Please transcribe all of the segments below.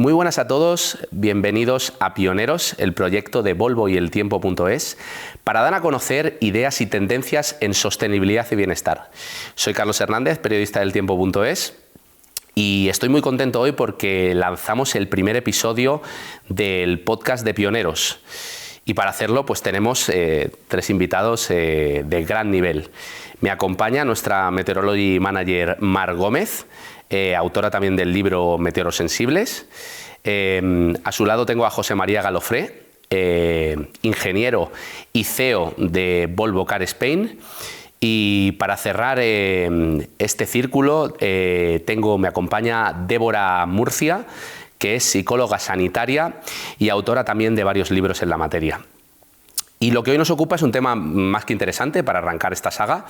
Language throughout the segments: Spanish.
Muy buenas a todos, bienvenidos a Pioneros, el proyecto de Volvo y eltiempo.es, para dar a conocer ideas y tendencias en sostenibilidad y bienestar. Soy Carlos Hernández, periodista del tiempo.es, y estoy muy contento hoy porque lanzamos el primer episodio del podcast de Pioneros. Y para hacerlo pues tenemos tres invitados de gran nivel. Me acompaña nuestra Meteorology Manager Mar Gómez, autora también del libro Meteorosensibles. A su lado tengo a José María Galofré, ingeniero y CEO de Volvo Car Spain. Y para cerrar este círculo me acompaña Débora Murcia, que es psicóloga sanitaria y autora también de varios libros en la materia. Y lo que hoy nos ocupa es un tema más que interesante para arrancar esta saga,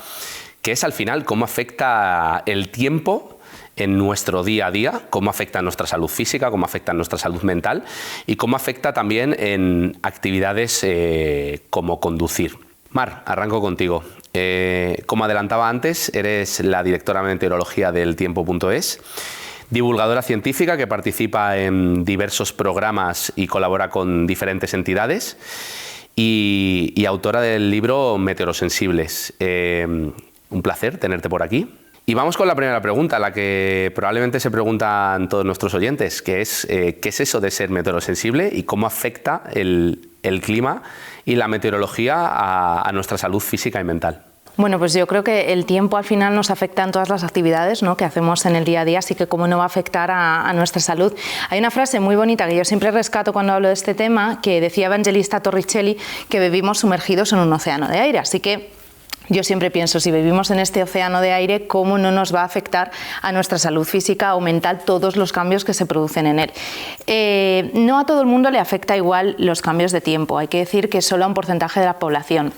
que es al final cómo afecta el tiempo en nuestro día a día, cómo afecta a nuestra salud física, cómo afecta a nuestra salud mental y cómo afecta también en actividades como conducir. Mar, arranco contigo. Como adelantaba antes, eres la directora de meteorología del tiempo.es, divulgadora científica que participa en diversos programas y colabora con diferentes entidades y autora del libro Meteorosensibles. Un placer tenerte por aquí. Y vamos con la primera pregunta, la que probablemente se preguntan todos nuestros oyentes, que es ¿qué es eso de ser meteorosensible y cómo afecta el clima y la meteorología a nuestra salud física y mental? Bueno, pues yo creo que el tiempo al final nos afecta en todas las actividades, ¿no?, que hacemos en el día a día, así que cómo no va a afectar a nuestra salud. Hay una frase muy bonita que yo siempre rescato cuando hablo de este tema, que decía Evangelista Torricelli, que vivimos sumergidos en un océano de aire, así que yo siempre pienso, si vivimos en este océano de aire, ¿cómo no nos va a afectar a nuestra salud física o mental todos los cambios que se producen en él? No a todo el mundo le afecta igual los cambios de tiempo, hay que decir que solo a un porcentaje de la población.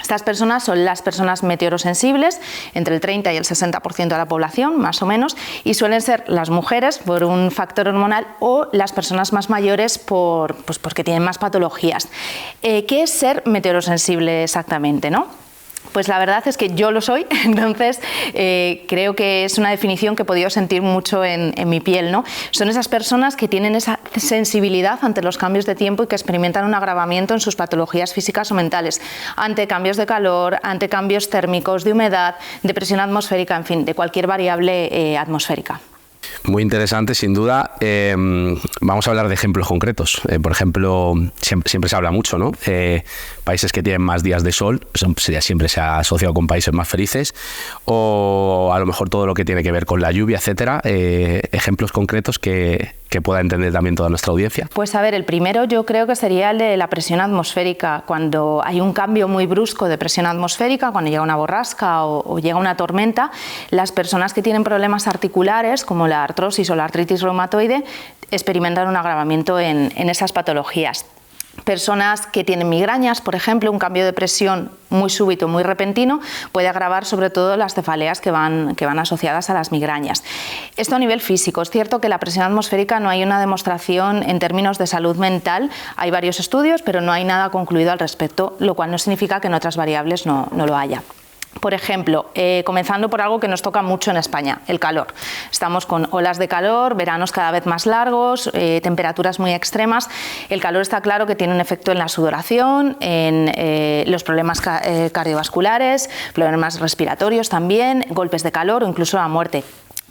Estas personas son las personas meteorosensibles, entre el 30 y el 60% de la población, más o menos, y suelen ser las mujeres por un factor hormonal o las personas más mayores porque tienen más patologías. ¿Qué es ser meteorosensible exactamente, no? Pues la verdad es que yo lo soy, entonces creo que es una definición que he podido sentir mucho en mi piel, ¿no? Son esas personas que tienen esa sensibilidad ante los cambios de tiempo y que experimentan un agravamiento en sus patologías físicas o mentales, ante cambios de calor, ante cambios térmicos, de humedad, de presión atmosférica, en fin, de cualquier variable atmosférica. Muy interesante, sin duda. Vamos a hablar de ejemplos concretos. Por ejemplo, siempre se habla mucho, ¿no? Países que tienen más días de sol, siempre se ha asociado con países más felices, o a lo mejor todo lo que tiene que ver con la lluvia, etcétera. Ejemplos concretos que pueda entender también toda nuestra audiencia. Pues a ver, el primero yo creo que sería el de la presión atmosférica. Cuando hay un cambio muy brusco de presión atmosférica, cuando llega una borrasca o llega una tormenta, las personas que tienen problemas articulares, como la artrosis o la artritis reumatoide, experimentan un agravamiento en esas patologías. Personas que tienen migrañas, por ejemplo, un cambio de presión muy súbito, muy repentino, puede agravar sobre todo las cefaleas que van asociadas a las migrañas. Esto a nivel físico. Es cierto que la presión atmosférica no hay una demostración en términos de salud mental. Hay varios estudios, pero no hay nada concluido al respecto, lo cual no significa que en otras variables no lo haya. Por ejemplo, comenzando por algo que nos toca mucho en España, el calor. Estamos con olas de calor, veranos cada vez más largos, temperaturas muy extremas. El calor está claro que tiene un efecto en la sudoración, en los problemas cardiovasculares, problemas respiratorios también, golpes de calor o incluso la muerte.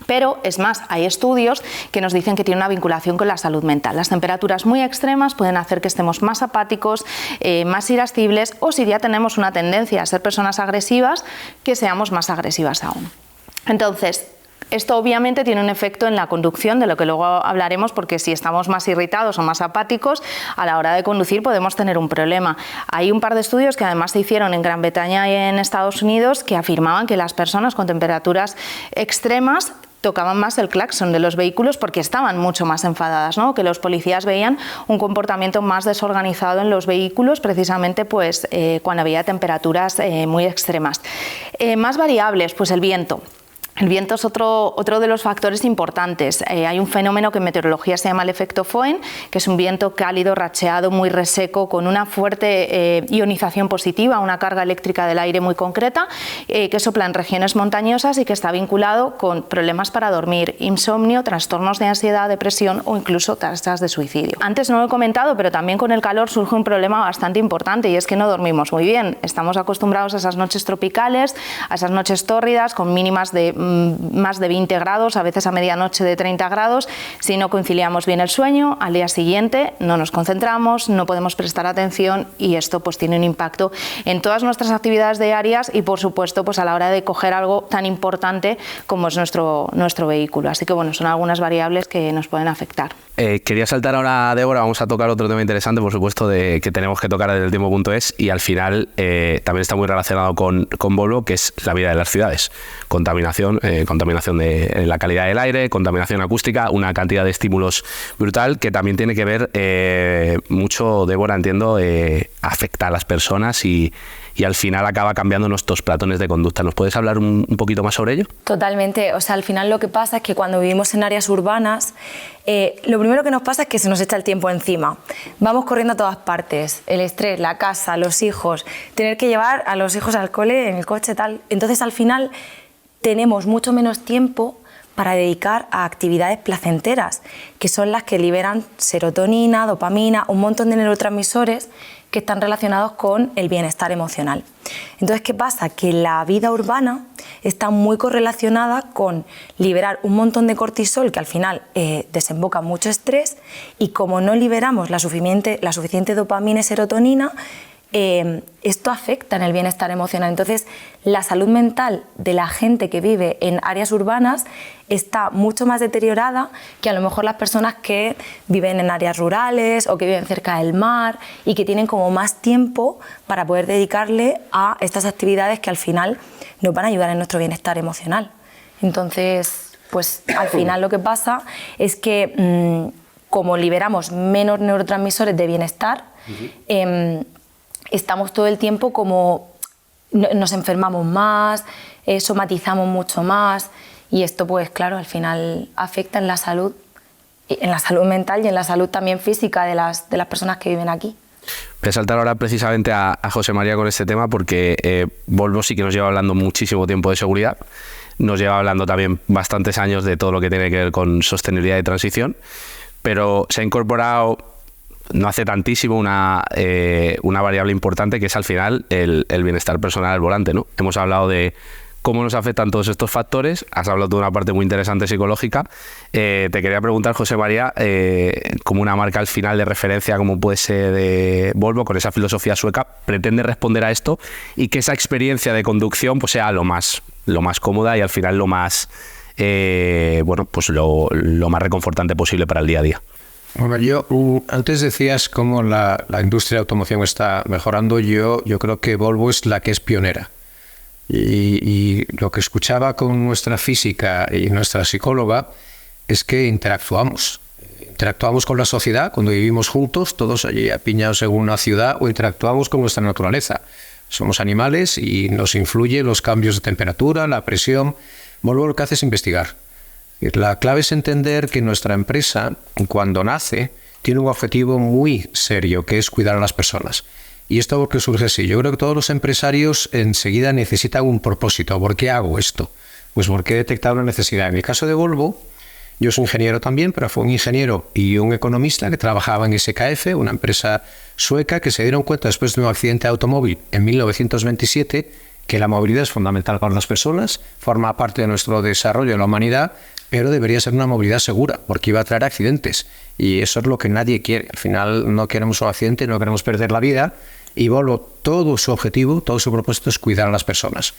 Pero, es más, hay estudios que nos dicen que tiene una vinculación con la salud mental. Las temperaturas muy extremas pueden hacer que estemos más apáticos, más irascibles, o si ya tenemos una tendencia a ser personas agresivas, que seamos más agresivas aún. Entonces, esto obviamente tiene un efecto en la conducción, de lo que luego hablaremos, porque si estamos más irritados o más apáticos, a la hora de conducir podemos tener un problema. Hay un par de estudios que además se hicieron en Gran Bretaña y en Estados Unidos que afirmaban que las personas con temperaturas extremas tocaban más el claxon de los vehículos porque estaban mucho más enfadadas, ¿no? Que los policías veían un comportamiento más desorganizado en los vehículos, precisamente cuando había temperaturas muy extremas. Más variables, pues el viento. El viento es otro de los factores importantes. Hay un fenómeno que en meteorología se llama el efecto Foehn, que es un viento cálido, racheado, muy reseco, con una fuerte ionización positiva, una carga eléctrica del aire muy concreta, que sopla en regiones montañosas y que está vinculado con problemas para dormir, insomnio, trastornos de ansiedad, depresión o incluso tasas de suicidio. Antes no lo he comentado, pero también con el calor surge un problema bastante importante y es que no dormimos muy bien. Estamos acostumbrados a esas noches tropicales, a esas noches tórridas con mínimas de más de 20 grados, a veces a medianoche de 30 grados. Si no conciliamos bien el sueño, al día siguiente no nos concentramos, no podemos prestar atención y esto pues tiene un impacto en todas nuestras actividades diarias y por supuesto pues a la hora de coger algo tan importante como es nuestro vehículo. Así que bueno, son algunas variables que nos pueden afectar. Quería saltar ahora, Débora, vamos a tocar otro tema interesante, por supuesto, que tenemos que tocar desde el tiempo.es y al final también está muy relacionado con Volvo, que es la vida de las ciudades. Contaminación de la calidad del aire, contaminación acústica, una cantidad de estímulos brutal que también tiene que ver mucho, Débora, entiendo, afecta a las personas y al final acaba cambiando nuestros patrones de conducta. ¿Nos puedes hablar un poquito más sobre ello? Totalmente. O sea, al final lo que pasa es que cuando vivimos en áreas urbanas, lo primero que nos pasa es que se nos echa el tiempo encima. Vamos corriendo a todas partes. El estrés, la casa, los hijos, tener que llevar a los hijos al cole, en el coche, tal. Entonces, al final, tenemos mucho menos tiempo para dedicar a actividades placenteras, que son las que liberan serotonina, dopamina, un montón de neurotransmisores que están relacionados con el bienestar emocional. Entonces, ¿qué pasa? Que la vida urbana está muy correlacionada con liberar un montón de cortisol que al final desemboca mucho estrés y como no liberamos la suficiente dopamina y serotonina, esto afecta en el bienestar emocional. Entonces, la salud mental de la gente que vive en áreas urbanas está mucho más deteriorada que a lo mejor las personas que viven en áreas rurales o que viven cerca del mar y que tienen como más tiempo para poder dedicarle a estas actividades que al final nos van a ayudar en nuestro bienestar emocional. Entonces, pues al final lo que pasa es que como liberamos menos neurotransmisores de bienestar, estamos todo el tiempo como nos enfermamos más, somatizamos mucho más y esto pues claro, al final afecta en la salud mental y en la salud también física de las personas que viven aquí. Voy a saltar ahora precisamente a José María con este tema porque Volvo sí que nos lleva hablando muchísimo tiempo de seguridad, nos lleva hablando también bastantes años de todo lo que tiene que ver con sostenibilidad y transición, pero se ha incorporado no hace tantísimo una variable importante que es al final el bienestar personal al volante, ¿no? Hemos hablado de cómo nos afectan todos estos factores, has hablado de una parte muy interesante psicológica. Te quería preguntar, José María, como una marca al final de referencia como puede ser de Volvo, con esa filosofía sueca, pretende responder a esto y que esa experiencia de conducción pues sea lo más cómoda y al final lo más lo más reconfortante posible para el día a día. Bueno, antes decías cómo la industria de automoción está mejorando. Yo creo que Volvo es la que es pionera. Y lo que escuchaba con nuestra física y nuestra psicóloga es que interactuamos con la sociedad cuando vivimos juntos, todos allí apiñados en una ciudad, o interactuamos con nuestra naturaleza. Somos animales y nos influyen los cambios de temperatura, la presión. Volvo lo que hace es investigar. La clave es entender que nuestra empresa, cuando nace, tiene un objetivo muy serio, que es cuidar a las personas. ¿Y esto por qué surge así? Yo creo que todos los empresarios enseguida necesitan un propósito. ¿Por qué hago esto? Pues porque he detectado una necesidad. En el caso de Volvo, yo soy ingeniero también, pero fue un ingeniero y un economista que trabajaba en SKF, una empresa sueca, que se dieron cuenta después de un accidente de automóvil en 1927 que la movilidad es fundamental para las personas, forma parte de nuestro desarrollo de la humanidad, pero debería ser una movilidad segura, porque iba a traer accidentes. Y eso es lo que nadie quiere. Al final no queremos un accidente, no queremos perder la vida. Y Volvo, todo su objetivo, todo su propósito es cuidar a las personas.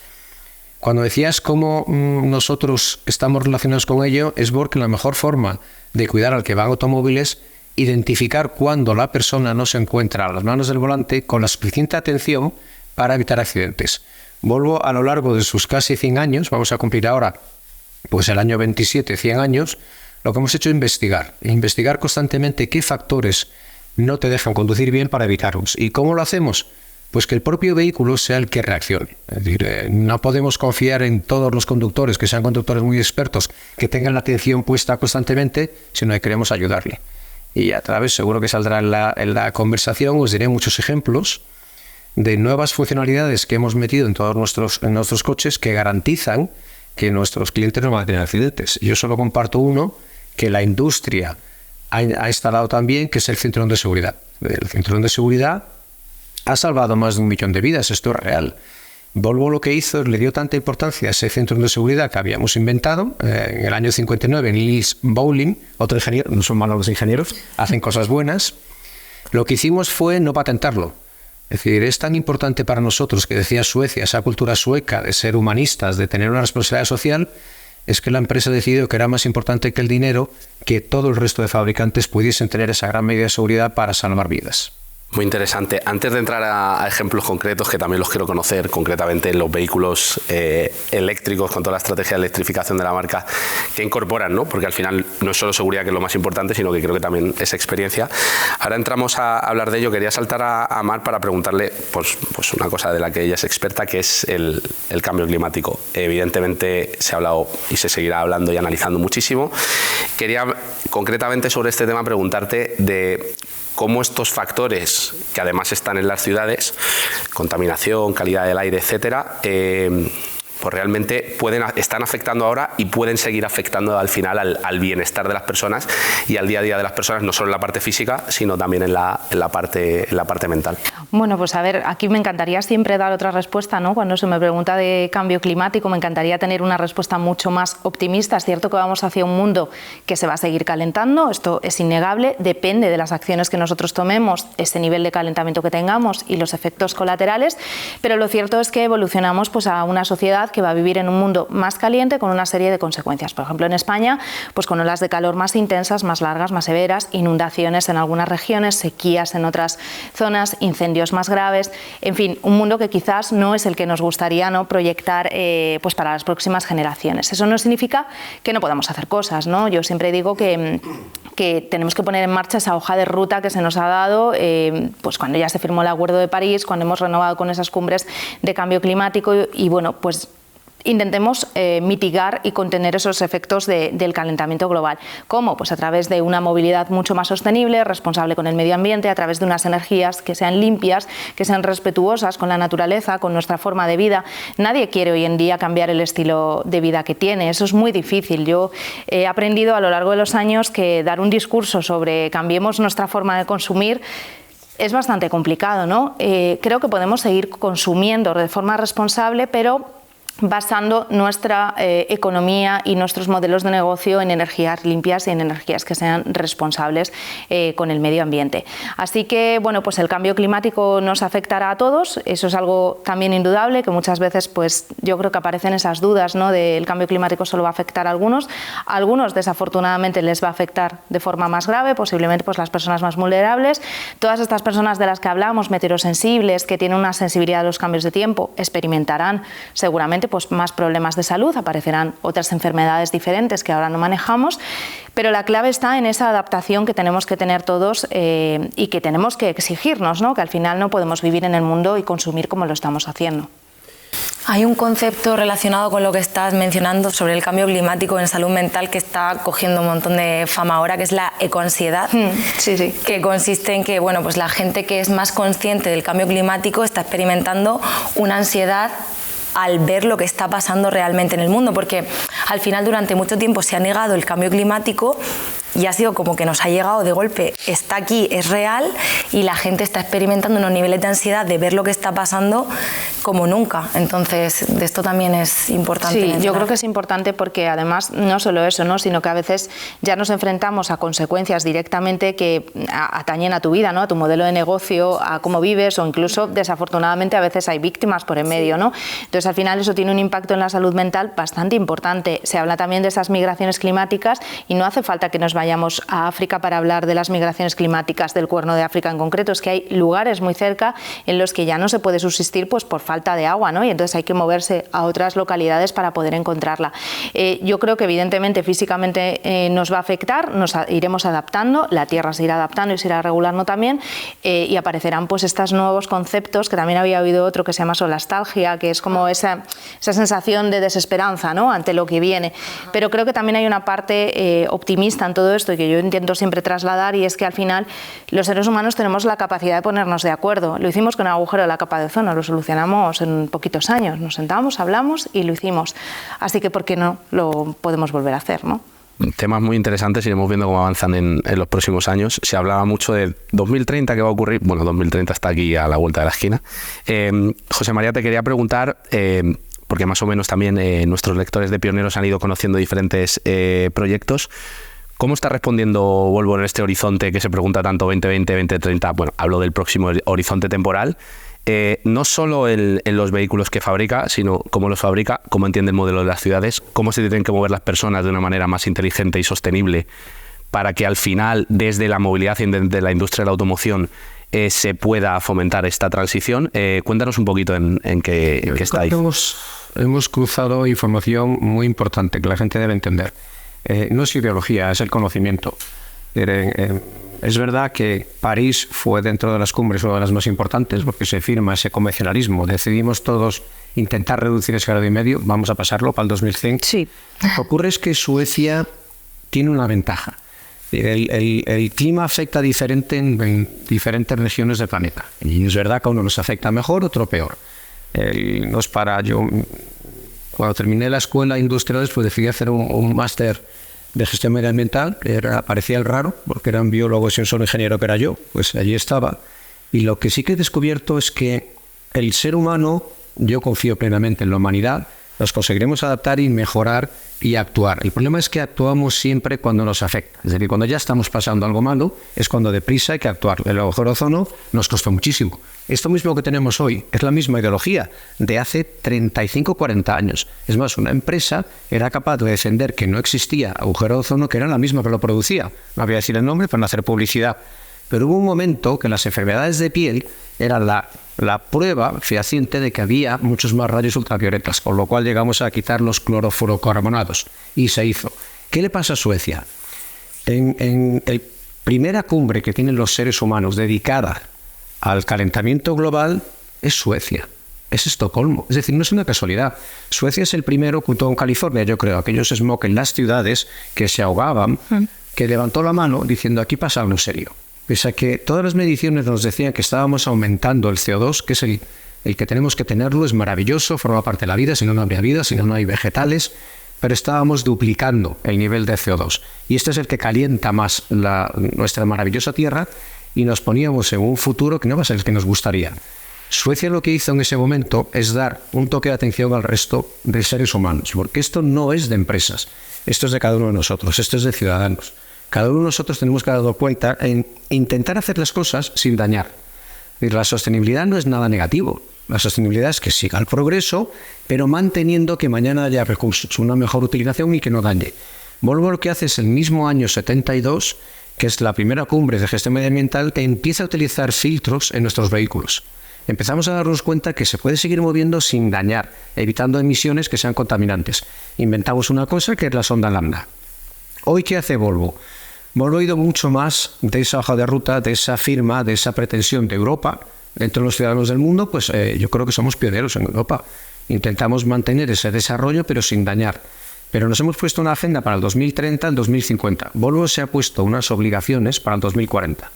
Cuando decías cómo nosotros estamos relacionados con ello, es porque la mejor forma de cuidar al que va en automóviles, identificar cuando la persona no se encuentra a las manos del volante con la suficiente atención para evitar accidentes. Volvo, a lo largo de sus casi 100 años, vamos a cumplir ahora pues el año 27, 100 años, lo que hemos hecho es investigar constantemente qué factores no te dejan conducir bien para evitarlos. ¿Y cómo lo hacemos? pues que el propio vehículo sea el que reaccione. Es decir, no podemos confiar en todos los conductores, que sean conductores muy expertos, que tengan la atención puesta constantemente, sino que queremos ayudarle. Y a través, seguro que saldrá en la conversación, os diré muchos ejemplos de nuevas funcionalidades que hemos metido en todos nuestros coches que garantizan que nuestros clientes no van a tener accidentes. Yo solo comparto uno que la industria ha instalado también, que es el cinturón de seguridad. El cinturón de seguridad ha salvado más de 1 millón de vidas, esto es real. Volvo lo que hizo, le dio tanta importancia a ese cinturón de seguridad que habíamos inventado en el año 59, Niels Bohlin, otro ingeniero, no son malos los ingenieros, hacen cosas buenas. Lo que hicimos fue no patentarlo. Es decir, es tan importante para nosotros, que decía Suecia, esa cultura sueca de ser humanistas, de tener una responsabilidad social, es que la empresa decidió que era más importante que el dinero que todo el resto de fabricantes pudiesen tener esa gran medida de seguridad para salvar vidas. Muy interesante. Antes de entrar a ejemplos concretos, que también los quiero conocer, concretamente en los vehículos eléctricos, con toda la estrategia de electrificación de la marca que incorporan, ¿no? Porque al final no es solo seguridad, que es lo más importante, sino que creo que también es experiencia. Ahora entramos a hablar de ello. Quería saltar a Mar para preguntarle pues una cosa de la que ella es experta, que es el cambio climático. Evidentemente se ha hablado y se seguirá hablando y analizando muchísimo. Quería concretamente sobre este tema preguntarte de cómo estos factores, que además están en las ciudades, contaminación, calidad del aire, etcétera, pues realmente están afectando ahora y pueden seguir afectando al final al bienestar de las personas y al día a día de las personas, no solo en la parte física, sino también en la parte mental. Bueno, pues a ver, aquí me encantaría siempre dar otra respuesta, ¿no? Cuando se me pregunta de cambio climático, me encantaría tener una respuesta mucho más optimista. Es cierto que vamos hacia un mundo que se va a seguir calentando, esto es innegable, depende de las acciones que nosotros tomemos, ese nivel de calentamiento que tengamos y los efectos colaterales, pero lo cierto es que evolucionamos pues a una sociedad que va a vivir en un mundo más caliente con una serie de consecuencias. Por ejemplo, en España, pues con olas de calor más intensas, más largas, más severas, inundaciones en algunas regiones, sequías en otras zonas, incendios más graves, en fin, un mundo que quizás no es el que nos gustaría, ¿no?, proyectar pues para las próximas generaciones. Eso no significa que no podamos hacer cosas, ¿no? Yo siempre digo que tenemos que poner en marcha esa hoja de ruta que se nos ha dado pues cuando ya se firmó el Acuerdo de París, cuando hemos renovado con esas cumbres de cambio climático y bueno, pues intentemos mitigar y contener esos efectos del calentamiento global. ¿Cómo? Pues a través de una movilidad mucho más sostenible, responsable con el medio ambiente, a través de unas energías que sean limpias, que sean respetuosas con la naturaleza, con nuestra forma de vida. Nadie quiere hoy en día cambiar el estilo de vida que tiene, eso es muy difícil. Yo he aprendido a lo largo de los años que dar un discurso sobre cambiemos nuestra forma de consumir es bastante complicado, ¿no? Creo que podemos seguir consumiendo de forma responsable, pero basando nuestra economía y nuestros modelos de negocio en energías limpias y en energías que sean responsables con el medio ambiente. Así que, bueno, pues el cambio climático nos afectará a todos, eso es algo también indudable, que muchas veces pues yo creo que aparecen esas dudas, ¿no?, del cambio climático solo va a afectar a algunos desafortunadamente les va a afectar de forma más grave, posiblemente pues las personas más vulnerables. Todas estas personas de las que hablamos, meteorosensibles, que tienen una sensibilidad a los cambios de tiempo, experimentarán seguramente pues más problemas de salud, aparecerán otras enfermedades diferentes que ahora no manejamos, pero la clave está en esa adaptación que tenemos que tener todos y que tenemos que exigirnos, ¿no?, que al final no podemos vivir en el mundo y consumir como lo estamos haciendo. Hay un concepto relacionado con lo que estás mencionando sobre el cambio climático en salud mental que está cogiendo un montón de fama ahora, que es la ecoansiedad, sí. Que consiste en que bueno, pues la gente que es más consciente del cambio climático está experimentando una ansiedad al ver lo que está pasando realmente en el mundo, porque al final durante mucho tiempo se ha negado el cambio climático y ha sido como que nos ha llegado de golpe, está aquí, es real, y la gente está experimentando unos niveles de ansiedad de ver lo que está pasando como nunca. Entonces, de esto también es importante mencionar. Yo creo que es importante porque además no solo eso, ¿no?, sino que a veces ya nos enfrentamos a consecuencias directamente que atañen a tu vida, ¿no?, a tu modelo de negocio, a cómo vives, o incluso desafortunadamente a veces hay víctimas por en medio, ¿no? Entonces al final eso tiene un impacto en la salud mental bastante importante. Se habla también de esas migraciones climáticas y no hace falta que nos vayamos vayamos a África para hablar de las migraciones climáticas del Cuerno de África en concreto, es que hay lugares muy cerca en los que ya no se puede subsistir pues por falta de agua, ¿no? Y entonces hay que moverse a otras localidades para poder encontrarla. Yo creo que evidentemente físicamente nos va a afectar, nos iremos adaptando, la tierra se irá adaptando y se irá regulando también, y aparecerán pues estos nuevos conceptos, que también había oído otro que se llama solastalgia, que es como esa sensación de desesperanza, ¿no?, ante lo que viene. Pero creo que también hay una parte optimista en todo esto y que yo intento siempre trasladar, y es que al final los seres humanos tenemos la capacidad de ponernos de acuerdo. Lo hicimos con el agujero de la capa de ozono, lo solucionamos en poquitos años, nos sentamos, hablamos y lo hicimos. Así que ¿por qué no lo podemos volver a hacer, ¿no? Temas muy interesantes, iremos viendo cómo avanzan en los próximos años. Se hablaba mucho de 2030, ¿qué va a ocurrir? Bueno, 2030 está aquí a la vuelta de la esquina. José María, te quería preguntar, porque más o menos también nuestros lectores de Pioneros han ido conociendo diferentes proyectos. ¿Cómo está respondiendo Volvo en este horizonte que se pregunta tanto 2020, 2030? Bueno, hablo del próximo horizonte temporal. No solo en los vehículos que fabrica, sino cómo los fabrica, cómo entiende el modelo de las ciudades, cómo se tienen que mover las personas de una manera más inteligente y sostenible para que al final, desde la movilidad y desde la industria de la automoción, se pueda fomentar esta transición. Cuéntanos un poquito en qué está ahí. Hemos cruzado información muy importante que la gente debe entender. No es ideología, es el conocimiento. Es verdad que París fue dentro de las cumbres una de las más importantes porque se firma ese convencionalismo. Decidimos todos intentar reducir ese 1,5 grados, vamos a pasarlo para el 2100. Sí. Lo que ocurre es que Suecia tiene una ventaja. El clima afecta diferente en diferentes regiones del planeta. Y es verdad que a uno nos afecta mejor, otro peor. No es para yo... Cuando terminé la escuela industrial, pues decidí hacer un máster de gestión medioambiental, que parecía el raro, porque era un biólogo y un solo ingeniero que era yo, pues allí estaba. Y lo que sí que he descubierto es que el ser humano, yo confío plenamente en la humanidad, nos conseguiremos adaptar y mejorar y actuar. El problema es que actuamos siempre cuando nos afecta. Es decir, cuando ya estamos pasando algo malo, es cuando deprisa hay que actuar. El agujero de ozono nos costó muchísimo. Esto mismo que tenemos hoy es la misma ideología de hace 35 o 40 años. Es más, una empresa era capaz de defender que no existía agujero de ozono, que era la misma que lo producía. No voy a decir el nombre para no hacer publicidad. Pero hubo un momento que las enfermedades de piel eran la prueba fehaciente de que había muchos más rayos ultravioletas, con lo cual llegamos a quitar los clorofluorocarbonados. Y se hizo. ¿Qué le pasa a Suecia? En la primera cumbre que tienen los seres humanos dedicada al calentamiento global es Suecia. Es Estocolmo. Es decir, no es una casualidad. Suecia es el primero, junto con California, yo creo, aquellos smog en las ciudades que se ahogaban, que levantó la mano diciendo aquí pasa algo serio. Pese a que todas las mediciones nos decían que estábamos aumentando el CO2, que es el que tenemos que tenerlo, es maravilloso, forma parte de la vida, si no, no habría vida, si no, no hay vegetales, pero estábamos duplicando el nivel de CO2. Y este es el que calienta más nuestra maravillosa Tierra y nos poníamos en un futuro que no va a ser el que nos gustaría. Suecia lo que hizo en ese momento es dar un toque de atención al resto de seres humanos, porque esto no es de empresas, esto es de cada uno de nosotros, esto es de ciudadanos. Cada uno de nosotros tenemos que dar cuenta en intentar hacer las cosas sin dañar. Y la sostenibilidad no es nada negativo. La sostenibilidad es que siga el progreso, pero manteniendo que mañana haya recursos, una mejor utilización y que no dañe. Volvo lo que hace es el mismo año 72, que es la primera cumbre de gestión medioambiental, que empieza a utilizar filtros en nuestros vehículos. Empezamos a darnos cuenta que se puede seguir moviendo sin dañar, evitando emisiones que sean contaminantes. Inventamos una cosa que es la sonda Lambda. ¿Hoy qué hace Volvo? Volvo ha ido mucho más de esa hoja de ruta, de esa firma, de esa pretensión de Europa. Dentro de los ciudadanos del mundo, pues yo creo que somos pioneros en Europa. Intentamos mantener ese desarrollo, pero sin dañar. Pero nos hemos puesto una agenda para el 2030, el 2050. Volvo se ha puesto unas obligaciones para el 2040.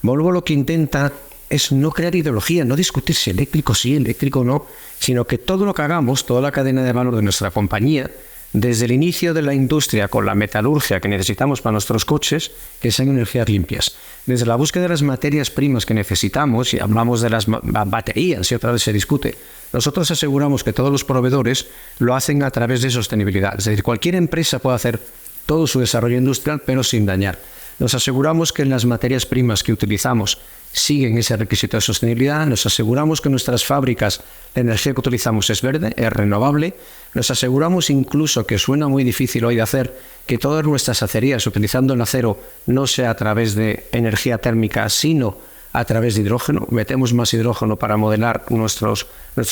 Volvo lo que intenta es no crear ideología, no discutir si eléctrico sí, eléctrico no, sino que todo lo que hagamos, toda la cadena de valor de nuestra compañía, desde el inicio de la industria con la metalurgia que necesitamos para nuestros coches, que sean energías limpias. Desde la búsqueda de las materias primas que necesitamos, y hablamos de las baterías, y otra vez se discute, nosotros aseguramos que todos los proveedores lo hacen a través de sostenibilidad. Es decir, cualquier empresa puede hacer todo su desarrollo industrial, pero sin dañar. Nos aseguramos que las materias primas que utilizamos siguen ese requisito de sostenibilidad, nos aseguramos que nuestras fábricas, la energía que utilizamos es verde, es renovable, nos aseguramos incluso, que suena muy difícil hoy de hacer, que todas nuestras acerías utilizando el acero no sea a través de energía térmica, sino a través de hidrógeno. Metemos más hidrógeno para modelar nuestros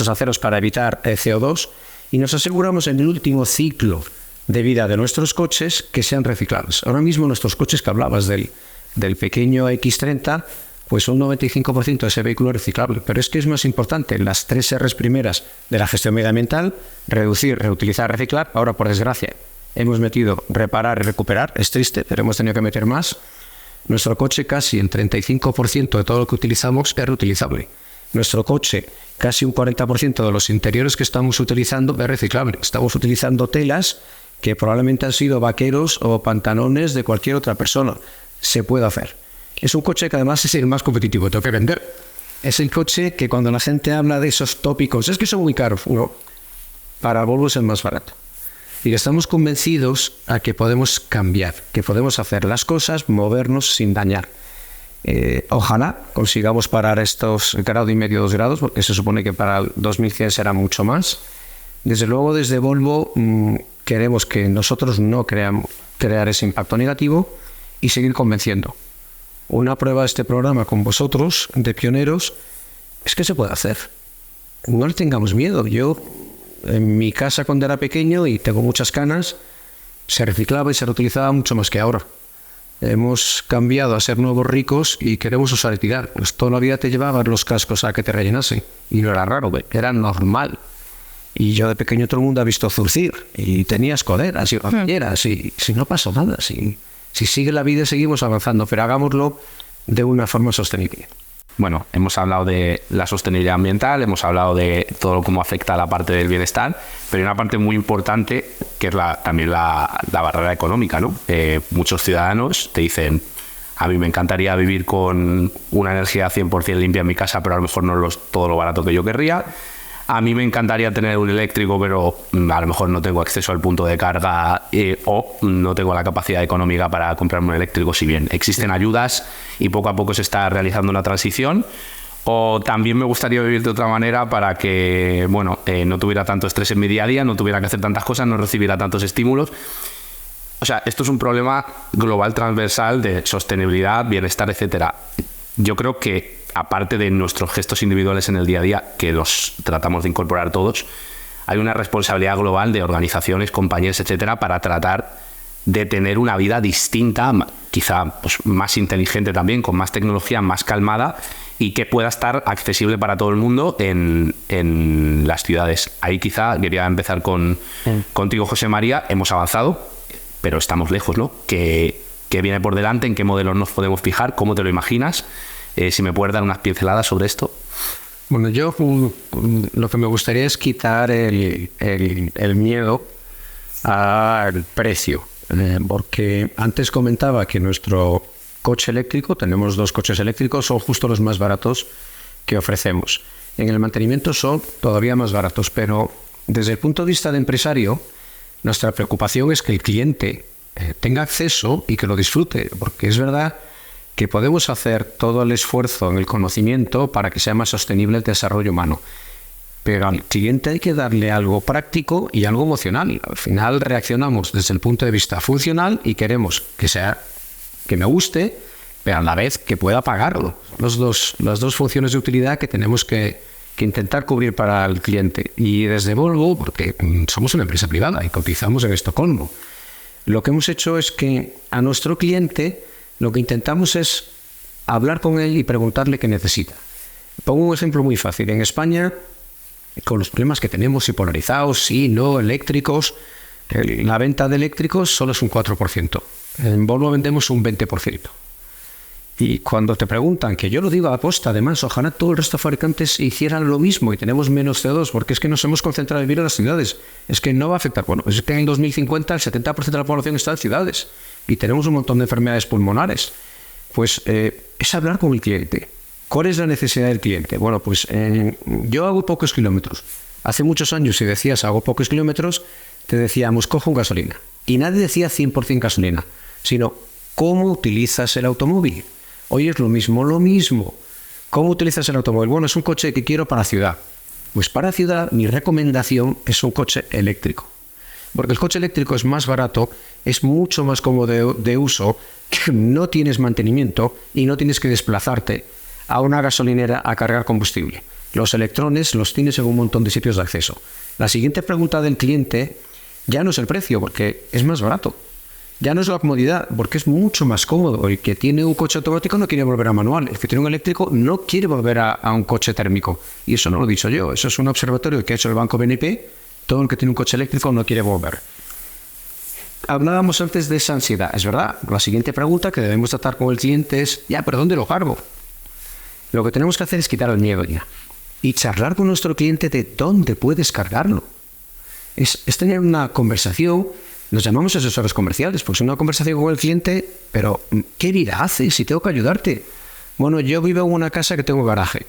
aceros para evitar CO2 y nos aseguramos en el último ciclo de vida de nuestros coches que sean reciclables. Ahora mismo nuestros coches, que hablabas del pequeño X30, pues un 95% de ese vehículo es reciclable. Pero es que es más importante las 3 R's primeras de la gestión medioambiental: reducir, reutilizar, reciclar. Ahora, por desgracia, hemos metido reparar y recuperar. Es triste, pero hemos tenido que meter más. Nuestro coche, casi el 35% de todo lo que utilizamos es reutilizable. Nuestro coche, casi un 40% de los interiores que estamos utilizando es reciclable. Estamos utilizando telas que probablemente han sido vaqueros o pantalones de cualquier otra persona. Se puede hacer. Es un coche que además es el más competitivo, tengo que vender. Es el coche que cuando la gente habla de esos tópicos, es que son muy caros, no, para Volvo es el más barato. Y estamos convencidos a que podemos cambiar, que podemos hacer las cosas, movernos sin dañar. Ojalá consigamos parar estos 1,5 grados, 2 grados, porque se supone que para el 2100 será mucho más. Desde luego, desde Volvo queremos que nosotros no crear ese impacto negativo y seguir convenciendo. Una prueba de este programa con vosotros, de pioneros, es que se puede hacer. No le tengamos miedo. Yo, en mi casa cuando era pequeño y tengo muchas canas, se reciclaba y se reutilizaba mucho más que ahora. Hemos cambiado a ser nuevos ricos y queremos usar y tirar. Pues toda la vida te llevaban los cascos a que te rellenasen. Y no era raro, era normal. Y yo de pequeño todo el mundo ha visto zurcir. Y tenía escoderas y rodilleras. Y si no pasó nada, si sigue la vida, seguimos avanzando, pero hagámoslo de una forma sostenible. Bueno, hemos hablado de la sostenibilidad ambiental, hemos hablado de todo cómo afecta a la parte del bienestar, pero hay una parte muy importante que es también la barrera económica, ¿no? Muchos ciudadanos te dicen: a mí me encantaría vivir con una energía 100% limpia en mi casa, pero a lo mejor no es todo lo barato que yo querría. A mí me encantaría tener un eléctrico, pero a lo mejor no tengo acceso al punto de carga o no tengo la capacidad económica para comprarme un eléctrico, si bien existen ayudas y poco a poco se está realizando una transición. O también me gustaría vivir de otra manera para que, no tuviera tanto estrés en mi día a día, no tuviera que hacer tantas cosas, no recibiera tantos estímulos. O sea, esto es un problema global, transversal, de sostenibilidad, bienestar, etcétera. Yo creo que, aparte de nuestros gestos individuales en el día a día, que los tratamos de incorporar todos, hay una responsabilidad global de organizaciones, compañías, etcétera, para tratar de tener una vida distinta, quizá más inteligente también, con más tecnología, más calmada, y que pueda estar accesible para todo el mundo en las ciudades. Ahí quizá quería empezar contigo, José María. Hemos avanzado, pero estamos lejos, ¿no? ¿Qué viene por delante? ¿En qué modelos nos podemos fijar? ¿Cómo te lo imaginas? Si me puedes dar unas pinceladas sobre esto. Bueno, yo lo que me gustaría es quitar el miedo al precio, porque antes comentaba que nuestro coche eléctrico, tenemos 2 coches eléctricos, son justo los más baratos que ofrecemos. En el mantenimiento son todavía más baratos, pero desde el punto de vista de empresario, nuestra preocupación es que el cliente tenga acceso y que lo disfrute, porque es verdad que podemos hacer todo el esfuerzo en el conocimiento para que sea más sostenible el desarrollo humano. Pero al cliente hay que darle algo práctico y algo emocional. Al final reaccionamos desde el punto de vista funcional y queremos que me guste, pero a la vez que pueda pagarlo. Las dos funciones de utilidad que tenemos que intentar cubrir para el cliente. Y desde Volvo, porque somos una empresa privada y cotizamos en Estocolmo, lo que hemos hecho es que a nuestro cliente lo que intentamos es hablar con él y preguntarle qué necesita. Pongo un ejemplo muy fácil. En España, con los problemas que tenemos, y polarizados, sí, no, eléctricos, la venta de eléctricos solo es un 4%. En Volvo vendemos un 20%. Y cuando te preguntan, que yo lo digo a posta, además, ojalá todo el resto de fabricantes hicieran lo mismo y tenemos menos CO2, porque es que nos hemos concentrado en vivir en las ciudades. Es que no va a afectar. Bueno, es que en el 2050 el 70% de la población está en ciudades y tenemos un montón de enfermedades pulmonares. Pues es hablar con el cliente. ¿Cuál es la necesidad del cliente? Bueno, pues yo hago pocos kilómetros. Hace muchos años, si decías hago pocos kilómetros, te decíamos cojo un gasolina. Y nadie decía 100% gasolina, sino ¿Cómo utilizas el automóvil? Hoy es lo mismo. ¿Cómo utilizas el automóvil? Bueno, es un coche que quiero para ciudad. Pues para ciudad mi recomendación es un coche eléctrico. Porque el coche eléctrico es más barato, es mucho más cómodo de uso, no tienes mantenimiento y no tienes que desplazarte a una gasolinera a cargar combustible. Los electrones los tienes en un montón de sitios de acceso. La siguiente pregunta del cliente ya no es el precio, porque es más barato. Ya no es la comodidad, porque es mucho más cómodo. El que tiene un coche automático no quiere volver a manual. El que tiene un eléctrico no quiere volver a un coche térmico. Y eso no lo he dicho yo. Eso es un observatorio que ha hecho el Banco BNP. Todo el que tiene un coche eléctrico no quiere volver. Hablábamos antes de esa ansiedad. Es verdad. La siguiente pregunta que debemos tratar con el cliente es, ¿pero dónde lo cargo? Lo que tenemos que hacer es quitar el miedo ya. Y charlar con nuestro cliente de dónde puedes cargarlo. Es tener una conversación. Nos llamamos asesores comerciales, pues una conversación con el cliente, pero ¿qué vida haces si tengo que ayudarte? Bueno, yo vivo en una casa que tengo garaje.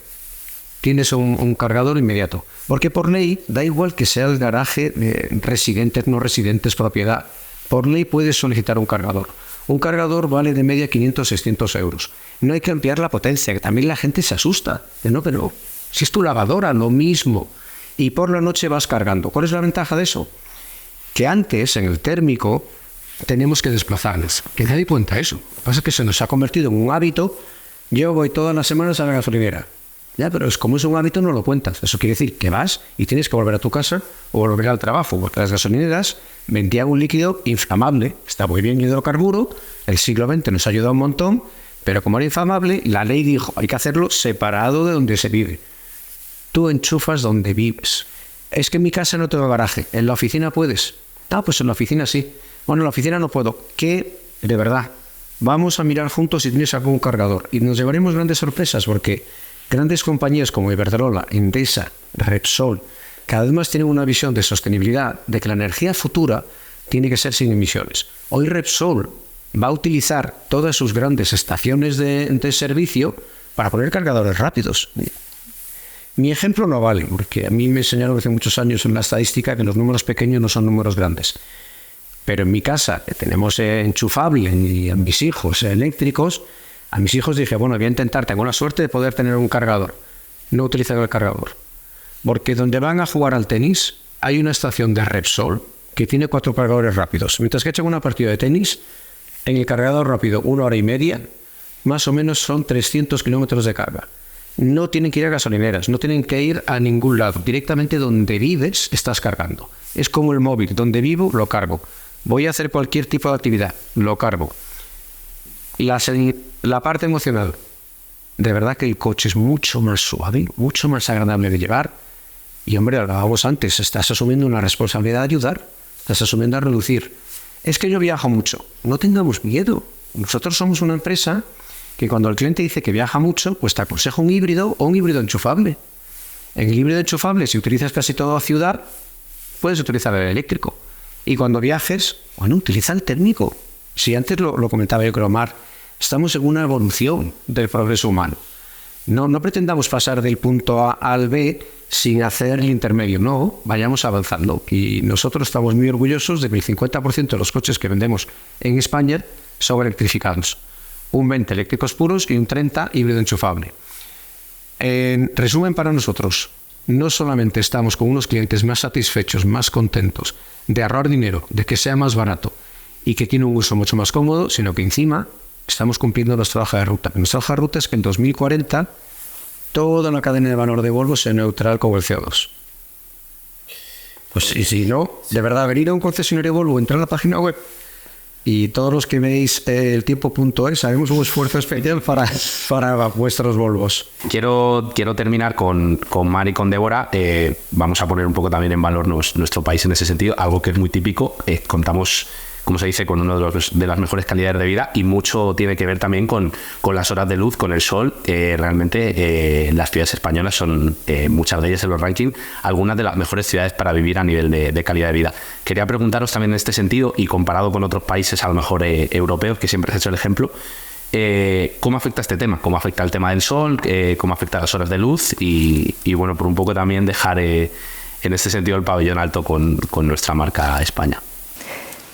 Tienes un cargador inmediato. Porque por ley, da igual que sea el garaje de residentes, no residentes, propiedad. Por ley puedes solicitar un cargador. Un cargador vale de media 500, 600 euros. No hay que ampliar la potencia, que también la gente se asusta. No, pero si es tu lavadora, lo mismo. Y por la noche vas cargando. ¿Cuál es la ventaja de eso? Que antes, en el térmico, tenemos que desplazarnos. Que nadie cuenta eso. Lo que pasa es que se nos ha convertido en un hábito. Yo voy todas las semanas a la gasolinera. Pero como es un hábito, no lo cuentas. Eso quiere decir que vas y tienes que volver a tu casa o volver al trabajo, porque las gasolineras vendían un líquido inflamable. Está muy bien hidrocarburo. El siglo XX nos ha ayudado un montón, pero como era inflamable, la ley dijo, hay que hacerlo separado de donde se vive. Tú enchufas donde vives. Es que en mi casa no tengo garaje. ¿En la oficina puedes? Pues en la oficina sí. Bueno, en la oficina no puedo. ¿Qué? De verdad. Vamos a mirar juntos si tienes algún cargador. Y nos llevaremos grandes sorpresas porque grandes compañías como Iberdrola, Endesa, Repsol, cada vez más tienen una visión de sostenibilidad, de que la energía futura tiene que ser sin emisiones. Hoy Repsol va a utilizar todas sus grandes estaciones de servicio para poner cargadores rápidos. Mi ejemplo no vale, porque a mí me enseñaron hace muchos años en la estadística que los números pequeños no son números grandes. Pero en mi casa, que tenemos enchufable y a mis hijos eléctricos, a mis hijos dije, bueno, voy a intentar, tengo la suerte de poder tener un cargador. No utilizan el cargador. Porque donde van a jugar al tenis, hay una estación de Repsol que tiene 4 cargadores rápidos. Mientras que echan una partida de tenis, en el cargador rápido, 1 hora y media, más o menos son 300 kilómetros de carga. No tienen que ir a gasolineras, no tienen que ir a ningún lado. Directamente donde vives estás cargando. Es como el móvil, donde vivo lo cargo. Voy a hacer cualquier tipo de actividad, lo cargo. La parte emocional. De verdad que el coche es mucho más suave, mucho más agradable de llevar. Y hombre, hablábamos antes, estás asumiendo una responsabilidad de ayudar, estás asumiendo a reducir. Es que yo viajo mucho. No tengamos miedo. Nosotros somos una empresa que cuando el cliente dice que viaja mucho, pues te aconseja un híbrido o un híbrido enchufable. En el híbrido enchufable, si utilizas casi toda ciudad, puedes utilizar el eléctrico. Y cuando viajes, bueno, utiliza el térmico. Si antes lo comentaba yo, Omar, estamos en una evolución del progreso humano. No pretendamos pasar del punto A al B sin hacer el intermedio. No, vayamos avanzando. Y nosotros estamos muy orgullosos de que el 50% de los coches que vendemos en España son electrificados. Un 20 eléctricos puros y un 30 híbrido enchufable. En resumen, para nosotros, no solamente estamos con unos clientes más satisfechos, más contentos, de ahorrar dinero, de que sea más barato y que tiene un uso mucho más cómodo, sino que encima estamos cumpliendo nuestra hoja de ruta. Nuestra hoja de ruta es que en 2040 toda la cadena de valor de Volvo sea neutral con el CO2. Pues y si no, de verdad, venir a un concesionario Volvo, entrar a la página web y todos los que veis el tiempo.es, haremos un esfuerzo especial para vuestros Volvos. Quiero terminar con Mar y con Débora. Vamos a poner un poco también en valor nuestro país en ese sentido, algo que es muy típico. Contamos, como se dice, con uno de las mejores calidades de vida y mucho tiene que ver también con las horas de luz, con el sol. Realmente las ciudades españolas son, muchas de ellas en los rankings, algunas de las mejores ciudades para vivir a nivel de calidad de vida. Quería preguntaros también en este sentido y comparado con otros países a lo mejor europeos, que siempre has hecho el ejemplo, ¿cómo afecta este tema? ¿Cómo afecta el tema del sol? ¿Cómo afecta las horas de luz? Y bueno, por un poco también dejar en este sentido el pabellón alto con nuestra marca España.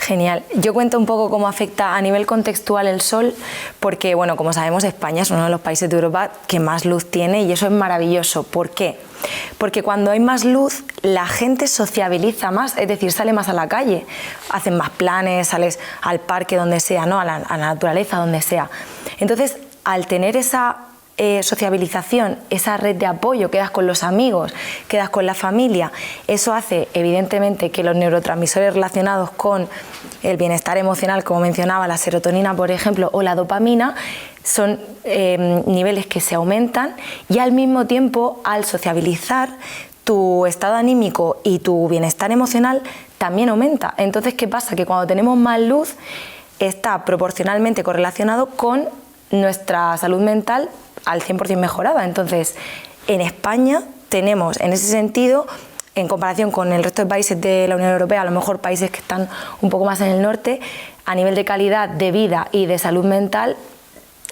Genial. Yo cuento un poco cómo afecta a nivel contextual el sol, porque, bueno, como sabemos, España es uno de los países de Europa que más luz tiene y eso es maravilloso. ¿Por qué? Porque cuando hay más luz, la gente sociabiliza más, es decir, sale más a la calle, hacen más planes, sales al parque donde sea, ¿no? a la naturaleza donde sea. Entonces, al tener esa sociabilización, esa red de apoyo, quedas con los amigos, quedas con la familia, eso hace evidentemente que los neurotransmisores relacionados con el bienestar emocional, como mencionaba, la serotonina, por ejemplo, o la dopamina, son niveles que se aumentan y al mismo tiempo, al sociabilizar, tu estado anímico y tu bienestar emocional también aumenta. Entonces, ¿qué pasa? Que cuando tenemos más luz está proporcionalmente correlacionado con nuestra salud mental al 100% mejorada. Entonces, en España tenemos, en ese sentido, en comparación con el resto de países de la Unión Europea, a lo mejor países que están un poco más en el norte, a nivel de calidad de vida y de salud mental,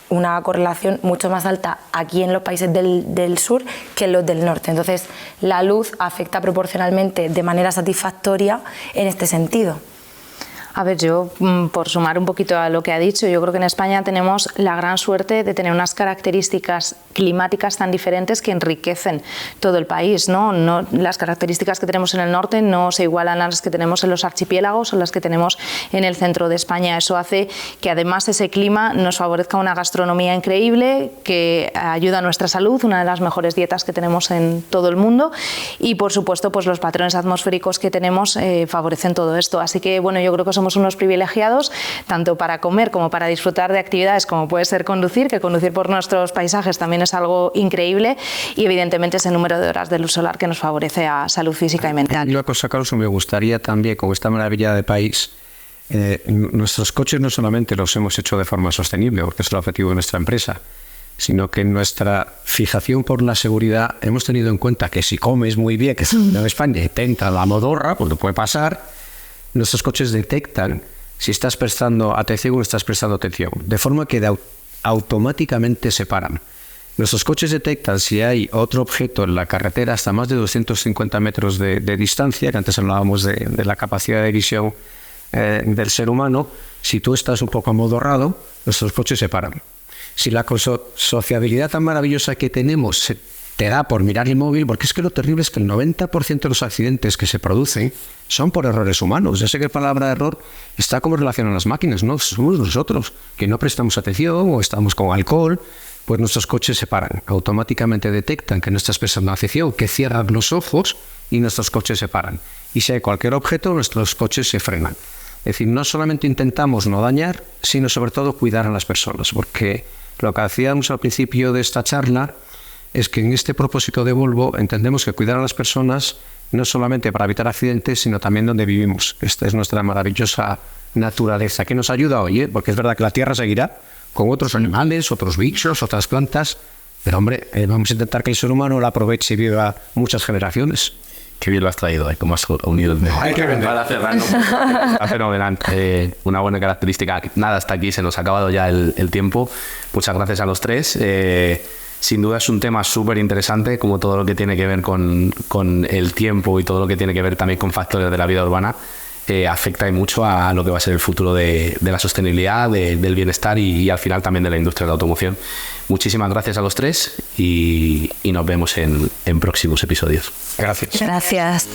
una correlación mucho más alta aquí en los países del sur que en los del norte. Entonces, la luz afecta proporcionalmente de manera satisfactoria en este sentido. A ver, yo, por sumar un poquito a lo que ha dicho, yo creo que en España tenemos la gran suerte de tener unas características climáticas tan diferentes que enriquecen todo el país, ¿no? Las características que tenemos en el norte no se igualan a las que tenemos en los archipiélagos o las que tenemos en el centro de España. Eso hace que además ese clima nos favorezca una gastronomía increíble, que ayuda a nuestra salud, una de las mejores dietas que tenemos en todo el mundo y, por supuesto, pues los patrones atmosféricos que tenemos favorecen todo esto. Así que, bueno, yo creo que somos unos privilegiados tanto para comer como para disfrutar de actividades como puede ser conducir, que conducir por nuestros paisajes también es algo increíble y evidentemente ese número de horas de luz solar que nos favorece a salud física y mental. Y una cosa, Carlos, me gustaría también, con esta maravilla de país, nuestros coches no solamente los hemos hecho de forma sostenible, porque es el objetivo de nuestra empresa, sino que en nuestra fijación por la seguridad hemos tenido en cuenta que si comes muy bien, que en España intenta la modorra, pues no puede pasar. Nuestros coches detectan si estás prestando atención o no estás prestando atención, de forma que automáticamente se paran. Nuestros coches detectan si hay otro objeto en la carretera hasta más de 250 metros de distancia, que antes hablábamos de la capacidad de visión del ser humano. Si tú estás un poco amodorrado, nuestros coches se paran. Si la sociabilidad tan maravillosa que tenemos te da por mirar el móvil, porque es que lo terrible es que el 90% de los accidentes que se producen son por errores humanos. Ya sé que la palabra error está como relacionada a las máquinas, no somos nosotros, que no prestamos atención o estamos con alcohol, pues nuestros coches se paran. Automáticamente detectan que no estás prestando atención, que cierran los ojos y nuestros coches se paran. Y si hay cualquier objeto, nuestros coches se frenan. Es decir, no solamente intentamos no dañar, sino sobre todo cuidar a las personas, porque lo que hacíamos al principio de esta charla es que en este propósito de Volvo entendemos que cuidar a las personas no solamente para evitar accidentes, sino también donde vivimos. Esta es nuestra maravillosa naturaleza, que nos ayuda hoy, porque es verdad que la Tierra seguirá con otros animales, otros bichos, otras plantas, pero hombre, vamos a intentar que el ser humano la aproveche y viva muchas generaciones. Qué bien lo has traído, como has unido el Hay que vender. Para cerrar, está fenomenal. Una buena característica. Nada, hasta aquí, se nos ha acabado ya el tiempo. Muchas gracias a los tres. Sin duda es un tema súper interesante, como todo lo que tiene que ver con el tiempo y todo lo que tiene que ver también con factores de la vida urbana. Afecta mucho a lo que va a ser el futuro de la sostenibilidad, del bienestar y al final también de la industria de la automoción. Muchísimas gracias a los tres y nos vemos en próximos episodios. Gracias. Gracias.